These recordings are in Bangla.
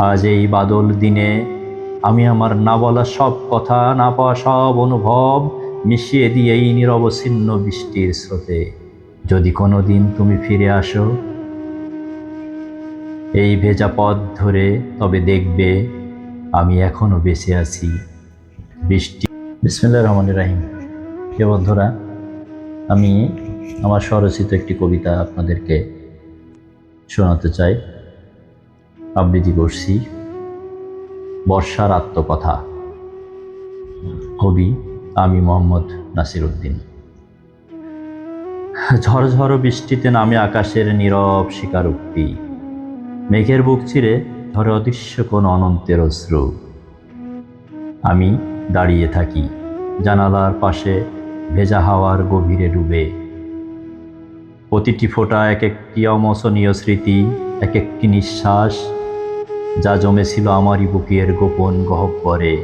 আজ এই বাদল দিনে আমি আমার না বলা সব কথা, না পাওয়া সব অনুভব মিশিয়ে দিয়ে এই নিরবচ্ছিন্ন বৃষ্টির স্রোতে। যদি কোনো দিন তুমি ফিরে আসো এই ভেজা পথ ধরে, তবে দেখবে আমি এখনো বেঁচে আছি। বৃষ্টি। বিসমিল্লাহির রহমানির রহিম। প্রিয় বন্ধুরা, আমি আমার স্বরচিত একটি কবিতা আপনাদেরকে শোনাতে চাই। আবৃত্তি করছি। বর্ষার আত্মকথা। কবি আমি মোহাম্মদ নাসির উদ্দিন। ঝড় বৃষ্টিতে নামে আকাশের নীরব স্বীকারোক্তি। মেঘের বুক চিরে ধরে অদৃশ্য কোন অনন্তের অশ্রু। আমি দাঁড়িয়ে থাকি জানালার পাশে, ভেজা হাওয়ার গভীরে ডুবে। প্রতিটি ফোঁটা এক একটি অমোচনীয় স্মৃতি, এক একটি নিঃশ্বাস যা জমেছিল আমারই বুকের গোপন গহ্বরে।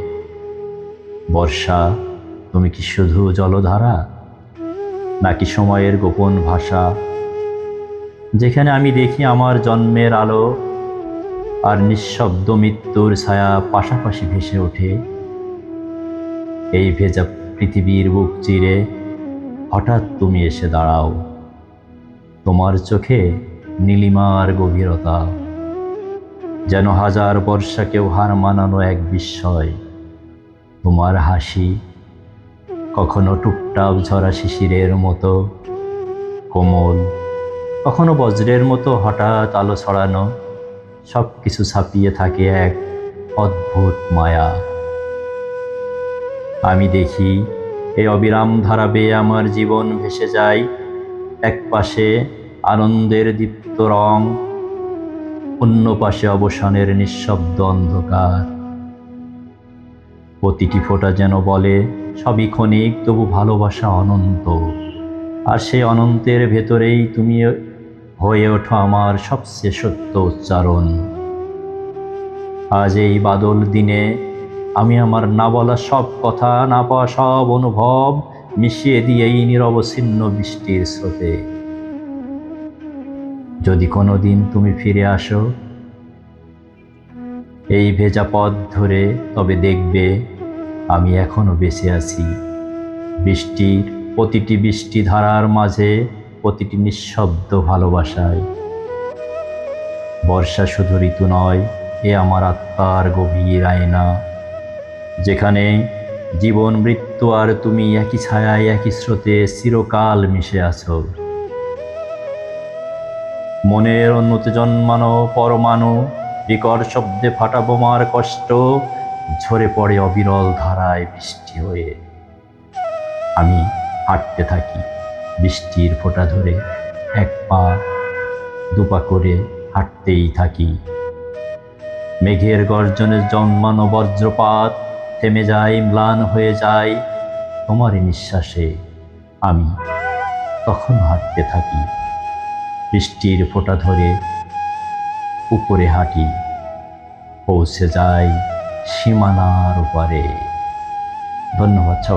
বর্ষা, তুমি কি শুধু জলধারা, নাকি সময়ের গোপন ভাষা, যেখানে আমি দেখি আমার জন্মের আলো আর নিঃশব্দ মৃত্যুর ছায়া পাশাপাশি ভেসে ওঠে। এই ভেজা পৃথিবীর বুক চিরে হঠাৎ তুমি এসে দাঁড়াও। তোমার চোখে নীলিমার গভীরতা, যেন হাজার বর্ষাকেও হার মানানো এক বিস্ময়। তোমার হাসি কখনো টুপটাপ ঝরা শিশিরের মতো কোমল, কখনো বজ্রের মতো হঠাৎ আলো ছড়ানো। সব কিছু ছাপিয়ে থাকে এক অদ্ভুত মায়া। আমি দেখি এই অবিরাম ধারা বেয়ে আমার জীবন ভেসে যায়। এক পাশে আনন্দের দীপ্ত রং, অন্য পাশে অবসানের নিঃশব্দ অন্ধকার। প্রতিটি ফোঁটা যেন বলে সবই ক্ষণিক, তবু ভালোবাসা অনন্ত। আর সেই অনন্তের ভেতরেই তুমি হয়ে ওঠো আমার সবচেয়ে সত্য উচ্চারণ। আজ এই বাদল দিনে আমি আমার না বলা সব কথা, না পাওয়া সব অনুভব মিশিয়ে দিয়ে এই নিরবচ্ছিন্ন বৃষ্টির স্রোতে। যদি কোনো দিন তুমি ফিরে আসো এই ভেজা পথ ধরে, তবে দেখবে আমি এখনো বেঁচে আছি। বৃষ্টির প্রতিটি বৃষ্টি ধারার মাঝে, প্রতিটি নিঃশব্দ ভালোবাসায়। বর্ষা শুধু ঋতু নয়, এ আমার আত্মার গভীর আয়না, যেখানে জীবন মৃত্যু আর তুমি একই ছায়ায়, একই স্রোতে চিরকাল মিশে আছো। মনের অন্যতে জন্মানো পরমাণু, বিকট শব্দে ফাটা বোমার কষ্ট ঝরে পড়ে অবিরল ধারায় বৃষ্টি হয়ে। আমি হাঁটতে থাকি বৃষ্টির ফোঁটা ধরে, এক পা দুপা করে হাঁটতেই থাকি। মেঘের গর্জনে জন্মানো বজ্রপাত থেমে যায়, ম্লান হয়ে যায় তোমারই নিঃশ্বাসে। আমি তখন হাঁটতে থাকি বৃষ্টির ফোঁটা ধরে, উপরে হাঁটি, পৌঁছে যায় সীমানার ওপারে। ধন্যবাদ।